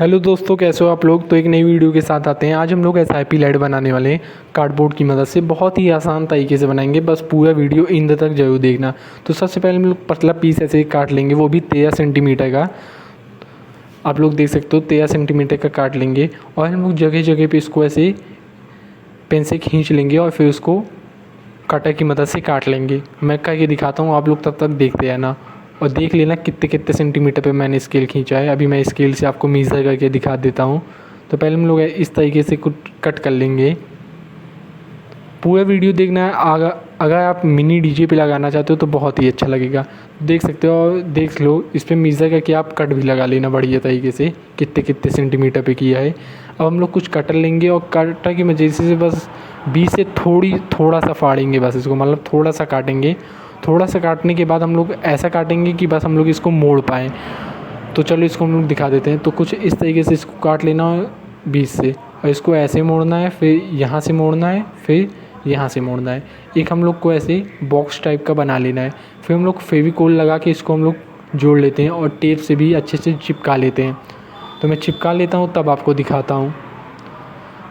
Hello दोस्तों, कैसे हो आप लोग। तो एक नई वीडियो के साथ आते हैं। आज हम लोग SIP लाइट बनाने वाले हैं कार्डबोर्ड की मदद से। बहुत ही आसान तरीके से बनाएंगे, बस पूरा वीडियो इंद तक जरूर देखना। तो सबसे पहले हम लोग पतला पीस ऐसे ही काट लेंगे, वो भी 13 सेंटीमीटर का। आप लोग देख सकते हो 13 सेंटीमीटर का काट लेंगे और हम लोग जगह जगह पे इसको ऐसे पेन से खींच लेंगे और फिर उसको कटर की मदद से काट लेंगे। मैं करके दिखाता हूँ, आप लोग तब तक देखते रहना और देख लेना कितने कितने सेंटीमीटर पे मैंने स्केल खींचा है। अभी मैं स्केल से आपको मेज़र करके दिखा देता हूँ। तो पहले हम लोग इस तरीके से कुछ कट कर लेंगे। पूरा वीडियो देखना है। अगर आप मिनी डीजे पे लगाना चाहते हो तो बहुत ही अच्छा लगेगा। देख सकते हो और देख लो, इस पर मेज़र करके आप कट भी लगा लेना बढ़िया तरीके से कितने कितने सेंटीमीटर पे किया है। अब हम लोग कुछ कटर लेंगे और कटर की मदद से बस बीच से थोड़ा सा फाड़ेंगे, बस इसको मतलब थोड़ा सा काटेंगे। थोड़ा सा काटने के बाद हम लोग ऐसा काटेंगे कि बस हम लोग इसको मोड़ पाएँ। तो चलो इसको हम लोग दिखा देते हैं। तो कुछ इस तरीके से इसको काट लेना है बीच से और इसको ऐसे मोड़ना है, फिर यहाँ से मोड़ना है, फिर यहाँ से मोड़ना है। एक हम लोग को ऐसे बॉक्स टाइप का बना लेना है। फिर हम लोग फेविकोल लगा के इसको हम लोग जोड़ लेते हैं और टेप से भी अच्छे से चिपका लेते हैं। तो मैं चिपका लेता हूँ तब आपको दिखाता हूँ।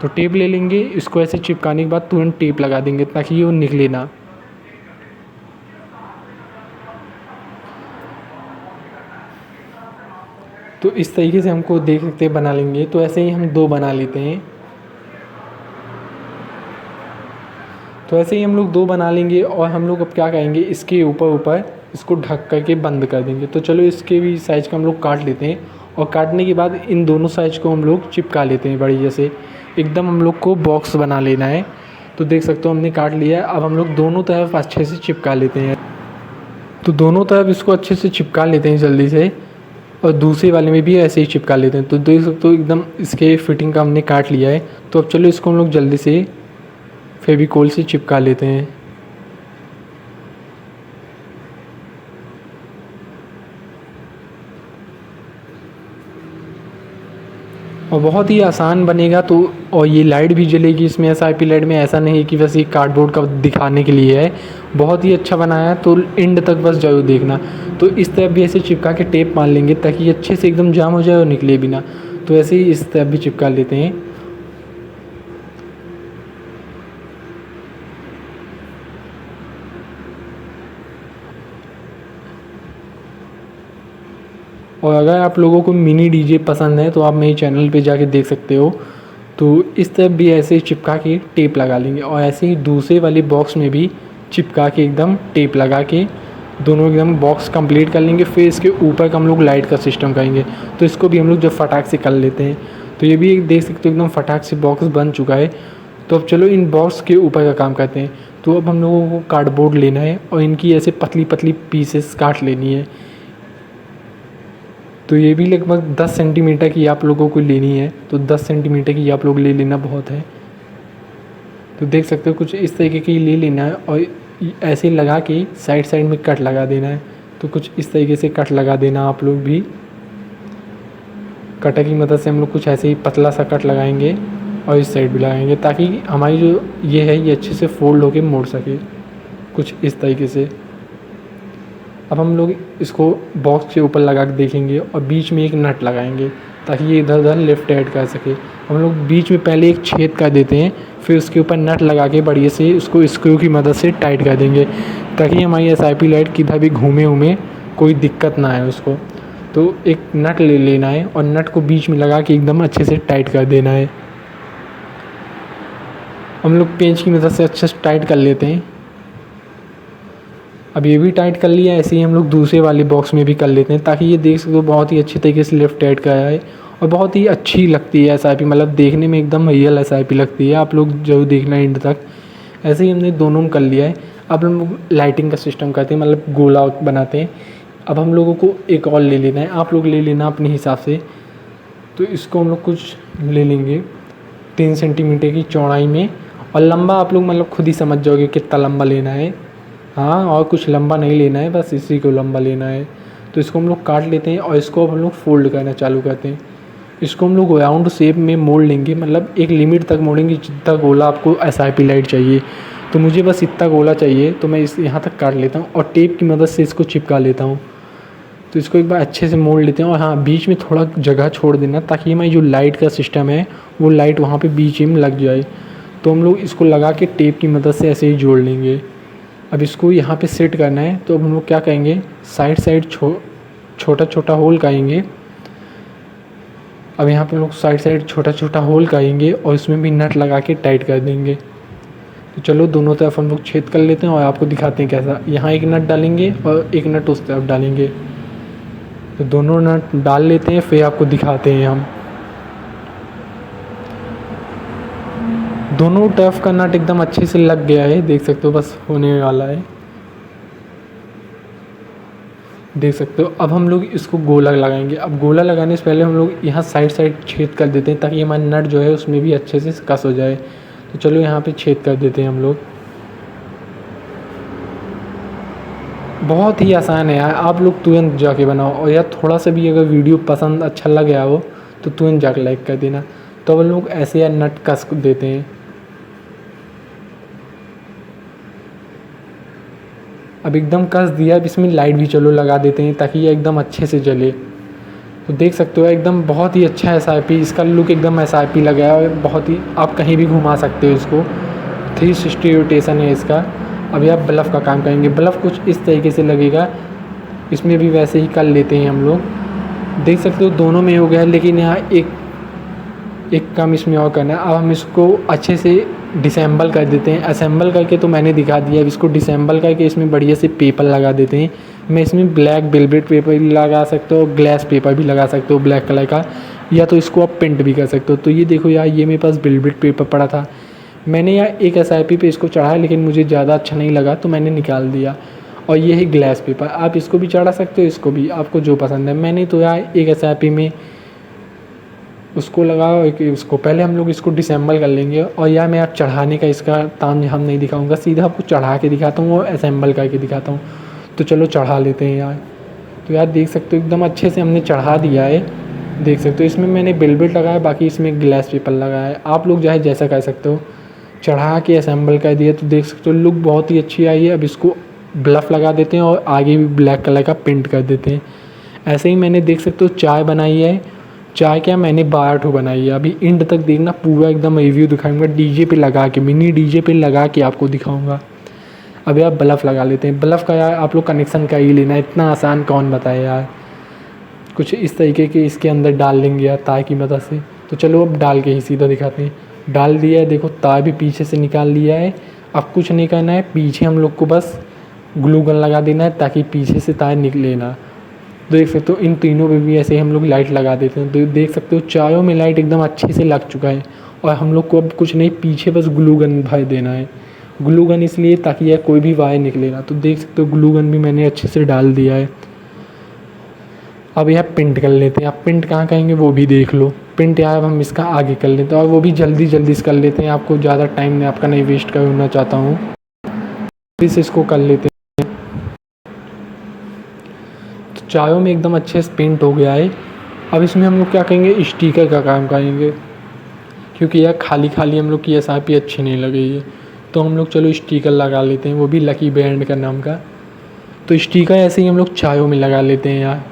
तो टेप ले लेंगे, इसको ऐसे चिपकाने के बाद तुरंत टेप लगा देंगे ताकि ये निकले ना। तो इस तरीके से हमको देख सकते हैं बना लेंगे। तो ऐसे ही हम दो बना लेते हैं। तो ऐसे ही हम लोग दो बना लेंगे और हम लोग अब क्या करेंगे, इसके ऊपर इसको ढक करके बंद कर देंगे। तो चलो इसके भी साइज़ का हम लोग काट लेते हैं और काटने के बाद इन दोनों साइज़ को हम लोग चिपका लेते हैं बढ़िया से। एकदम हम लोग को बॉक्स बना लेना है। तो देख सकते हो हमने काट लिया है। अब हम लोग दोनों तरफ अच्छे से चिपका लेते हैं। तो दोनों तरफ इसको अच्छे से चिपका लेते हैं जल्दी से और दूसरे वाले में भी ऐसे ही चिपका लेते हैं। तो देख सकते हो एकदम इसके फिटिंग का हमने काट लिया है। तो अब चलो इसको हम लोग जल्दी से फेविकोल से चिपका लेते हैं। और बहुत ही आसान बनेगा। तो और ये लाइट भी जलेगी इसमें। SIP लाइट में ऐसा नहीं है कि बस ये कार्डबोर्ड का दिखाने के लिए है, बहुत ही अच्छा बनाया है। तो एंड तक बस जरूर देखना। तो इस तरफ भी ऐसे चिपका के टेप मार लेंगे ताकि ये अच्छे से एकदम जाम हो जाए और निकले भी ना। तो ऐसे ही इस तरफ भी चिपका लेते हैं। और अगर आप लोगों को मिनी डीजे पसंद है तो आप मेरे चैनल पे जाके देख सकते हो। तो इस तरफ भी ऐसे ही चिपका के टेप लगा लेंगे और ऐसे ही दूसरे वाले बॉक्स में भी चिपका के एकदम टेप लगा के दोनों एकदम बॉक्स कंप्लीट कर लेंगे। फिर इसके ऊपर का हम लोग लाइट का सिस्टम करेंगे। तो इसको भी हम लोग जब फटाक से कर लेते हैं। तो ये भी देख सकते हो एकदम फटाक से बॉक्स बन चुका है। तो अब चलो इन बॉक्स के ऊपर का काम करते हैं। तो अब हम लोगों को कार्डबोर्ड लेना है और इनकी ऐसे पतली पतली पीसेस काट लेनी है। तो ये भी लगभग 10 सेंटीमीटर की आप लोगों को लेनी है। तो 10 सेंटीमीटर की आप लोग ले लेना बहुत है। तो देख सकते हो कुछ इस तरीके की ले लेना है और ऐसे लगा के साइड साइड में कट लगा देना है। तो कुछ इस तरीके से कट लगा देना आप लोग भी। कटर की मदद से हम लोग कुछ ऐसे ही पतला सा कट लगाएंगे और इस साइड भी लगाएंगे ताकि हमारी जो ये है ये अच्छे से फोल्ड होके मोड़ सके, कुछ इस तरीके से। अब हम लोग इसको बॉक्स के ऊपर लगा के देखेंगे और बीच में एक नट लगाएंगे ताकि ये इधर उधर लेफ्ट राइट कर सके। हम लोग बीच में पहले एक छेद कर देते हैं, फिर उसके ऊपर नट लगा के बढ़िया से उसको स्क्रू की मदद से टाइट कर देंगे ताकि हमारी SIP लाइट किधर भी घूमे कोई दिक्कत ना आए उसको। तो एक नट ले लेना है और नट को बीच में लगा के एकदम अच्छे से टाइट कर देना है। हम लोग पेंच की मदद से अच्छे से टाइट कर लेते हैं। अब ये भी टाइट कर लिया। ऐसे ही हम लोग दूसरे वाले बॉक्स में भी कर लेते हैं ताकि ये देख सकते हो बहुत ही अच्छी तरीके से लेफ्ट टाइट कराया है और बहुत ही अच्छी लगती है SIP, मतलब देखने में एकदम रियल SIP लगती है। आप लोग जरूर देखना एंड तक। ऐसे ही हमने दोनों में कर लिया है। अब हम लोग लाइटिंग का सिस्टम करते हैं, मतलब गोला बनाते हैं। अब हम लोगों को एक और ले लेना है, आप लोग ले लेना अपने हिसाब से। तो इसको हम लोग कुछ ले लेंगे 3 सेंटीमीटर की चौड़ाई में और लंबा आप लोग मतलब खुद ही समझ जाओगे कितना लंबा लेना है। हाँ, और कुछ लंबा नहीं लेना है, बस इसी को लंबा लेना है। तो इसको हम लोग काट लेते हैं और इसको अब हम लोग फोल्ड करना चालू करते हैं। इसको हम लोग राउंड शेप में मोड़ लेंगे, मतलब एक लिमिट तक मोड़ेंगे जितना गोला आपको SIP लाइट चाहिए। तो मुझे बस इतना गोला चाहिए तो मैं इस यहाँ तक काट लेता हूँ और टेप की मदद से इसको चिपका लेता हूँ। तो इसको एक बार अच्छे से मोड़ लेते हैं और हाँ बीच में थोड़ा जगह छोड़ देना ताकि हमारी जो लाइट का सिस्टम है वो लाइट वहाँ पे बीच में लग जाए। तो हम लोग इसको लगा के टेप की मदद से ऐसे ही जोड़ लेंगे। अब इसको यहाँ पे सेट करना है तो अब हम लोग क्या करेंगे, साइड साइड छोटा छोटा होल करेंगे। अब यहाँ पे लोग साइड साइड छोटा छोटा होल करेंगे और इसमें भी नट लगा के टाइट कर देंगे। तो चलो दोनों तरफ हम लोग छेद कर लेते हैं और आपको दिखाते हैं कैसा। यहाँ एक नट डालेंगे और एक नट उस तरफ डालेंगे। तो दोनों नट डाल लेते हैं फिर आपको दिखाते हैं हम। दोनों तरफ का नट एकदम अच्छे से लग गया है, देख सकते हो, बस होने वाला है, देख सकते हो। अब हम लोग इसको गोला लगाएंगे। अब गोला लगाने से पहले हम लोग यहाँ साइड साइड छेद कर देते हैं ताकि हमारा नट जो है उसमें भी अच्छे से कस हो जाए। तो चलो यहाँ पे छेद कर देते हैं हम लोग। बहुत ही आसान है यार, आप लोग तुरंत जाके बनाओ। और यार थोड़ा सा भी अगर वीडियो पसंद अच्छा लग गया हो तो तुरंत जाके लाइक कर देना। तो हम लोग ऐसे यार नट कस देते हैं। अब एकदम कस दिया। अब इसमें लाइट भी चलो लगा देते हैं ताकि ये एकदम अच्छे से जले। तो देख सकते हो एकदम बहुत ही अच्छा SRP, इसका लुक एकदम SRP लगा है। बहुत ही आप कहीं भी घुमा सकते हो इसको। 360 रोटेशन है इसका। अभी आप ब्लफ का काम करेंगे। ब्लफ कुछ इस तरीके से लगेगा, इसमें भी वैसे ही कर लेते हैं हम लोग। देख सकते हो दोनों में हो गया है, लेकिन यहाँ एक काम इसमें और करना है। अब हम इसको अच्छे से डिसेंबल कर देते हैं। असेंबल करके तो मैंने दिखा दिया, अब इसको डिसेंबल करके इसमें बढ़िया से पेपर लगा देते हैं। मैं इसमें ब्लैक वेलवेट पेपर भी लगा सकते हो, ग्लास पेपर भी लगा सकते हो ब्लैक कलर का, या तो इसको आप पेंट भी कर सकते हो। तो ये देखो यार, ये मेरे पास वेलवेट पेपर पड़ा था, मैंने यार एक SRP पे इसको चढ़ाया, लेकिन मुझे ज़्यादा अच्छा नहीं लगा तो मैंने निकाल दिया। और ये है ग्लास पेपर, आप इसको भी चढ़ा सकते हो, इसको भी, आपको जो पसंद है। मैंने तो यार एक SRP में उसको लगाओ, उसको पहले हम लोग इसको डिसेंबल कर लेंगे। और यार मैं आप चढ़ाने का इसका ताम हम नहीं दिखाऊंगा, सीधा आपको चढ़ा के दिखाता हूँ और असेंबल करके दिखाता हूँ। तो चलो चढ़ा लेते हैं यार। तो यार देख सकते हो एकदम अच्छे से हमने चढ़ा दिया है, देख सकते हो। इसमें मैंने वेलवेट लगाया, बाकी इसमें ग्लास पेपर लगाया है। आप लोग चाहे जैसा कर सकते हो। चढ़ा के असेंबल कर दिया तो देख सकते हो लुक बहुत ही अच्छी आई है। अब इसको ब्लफ लगा देते हैं और आगे भी ब्लैक कलर का पेंट कर देते हैं। ऐसे ही मैंने देख सकते हो चाय बनाई है। चाय क्या, मैंने 12 बनाई है। अभी एंड तक देखना, पूरा एकदम रिव्यू दिखाऊंगा, डीजे पे लगा के, मिनी डीजे पे लगा के आपको दिखाऊंगा। अभी आप ब्लफ लगा लेते हैं। ब्लफ का यार आप लोग कनेक्शन कर ही लेना, इतना आसान कौन बताए यार। कुछ इस तरीके के इसके अंदर डाल लेंगे यार तार की मदद से। तो चलो अब डाल के ही सीधा दिखाते हैं। डाल दिया है, देखो तार भी पीछे से निकाल लिया है। अब कुछ नहीं करना है, पीछे हम लोग को बस ग्लू गन लगा देना है ताकि पीछे से तार निकले ना। देख सकते हो इन तीनों पे भी ऐसे ही हम लोग लाइट लगा देते हैं। तो देख सकते हो चारों में लाइट एकदम अच्छे से लग चुका है। और हम लोग को अब कुछ नहीं, पीछे बस ग्लू गन भर देना है। ग्लू गन इसलिए ताकि यह कोई भी वायर निकले ना। तो देख सकते हो ग्लू गन भी मैंने अच्छे से डाल दिया है। अब यह पेंट कर लेते हैं। आप पेंट कहाँ करेंगे वो भी देख लो। पेंट यार हम इसका आगे कर लेते हैं और वो भी जल्दी जल्दी से कर लेते हैं, आपको ज़्यादा टाइम आपका नहीं वेस्ट करना चाहता हूँ, इसको कर लेते हैं। तो चारों में एकदम अच्छे से पेंट हो गया है। अब इसमें हम लोग क्या करेंगे, स्टिकर का काम करेंगे, क्योंकि यार खाली खाली हम लोग की SRP अच्छी नहीं लगी है। तो हम लोग चलो स्टिकर लगा लेते हैं, वो भी लकी बैंड का नाम का। तो स्टिकर ऐसे ही हम लोग चारों में लगा लेते हैं यार।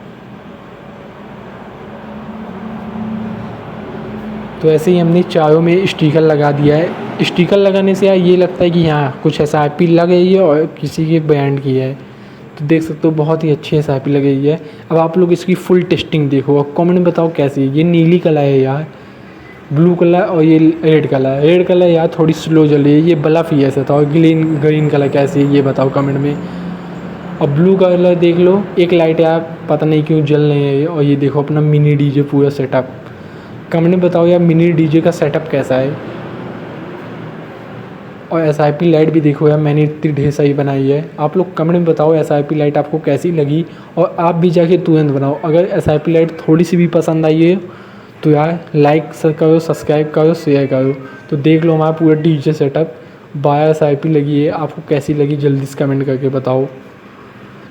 तो ऐसे ही हमने चारों में स्टिकर लगा दिया है। स्टिकर लगाने से यार ये लगता है कि हाँ कुछ SRP लग गई है और किसी के ब्रांड की है। तो देख सकते हो बहुत ही अच्छी SRP लग गई है। अब आप लोग इसकी फुल टेस्टिंग देखो और कमेंट में बताओ कैसी है। ये नीली कलर है यार, ब्लू कलर, और ये रेड कलर है। रेड कलर यार थोड़ी स्लो जल रही है, ये ब्लफ ही ऐसा था। और ग्रीन कलर कैसी है ये बताओ कमेंट में। और ब्लू कलर देख लो, एक लाइट यार पता नहीं क्यों जल रही है। और ये देखो अपना मिनी डीजे पूरा सेटअप। कमेंट में बताओ यार मिनी डीजे का सेटअप कैसा है। और SRP लाइट भी देखो यार, मैंने इतनी ढेर सारी बनाई है। आप लोग कमेंट में बताओ SRP लाइट आपको कैसी लगी, और आप भी जाके तुरंत बनाओ। अगर SRP लाइट थोड़ी सी भी पसंद आई है तो यार लाइक करो, सब्सक्राइब करो, शेयर करो। तो देख लो हमारा पूरा डीजे सेटअप 12 SRP लगी है। आपको कैसी लगी जल्दी से कमेंट करके बताओ।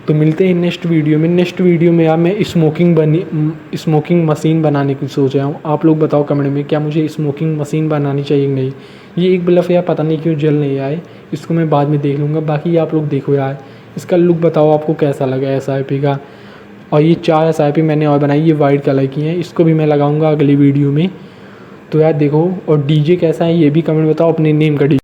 तो मिलते हैं नेक्स्ट वीडियो में। नेक्स्ट वीडियो में यार मैं स्मोकिंग मशीन बनाने की सोच रहा हूँ। आप लोग बताओ कमेंट में, क्या मुझे स्मोकिंग मशीन बनानी चाहिए कि नहीं। ये एक ब्लफ यार पता नहीं क्यों जल नहीं आए, इसको मैं बाद में देख लूँगा। बाकी आप लोग देखो यार, इसका लुक बताओ आपको कैसा लगा SRP का। और ये 4 SIP मैंने और बनाई, ये वाइट कलर की हैं, इसको भी मैं लगाऊंगा अगली वीडियो में। तो यार देखो, और डीजे कैसा है ये भी कमेंट बताओ, अपने नेम का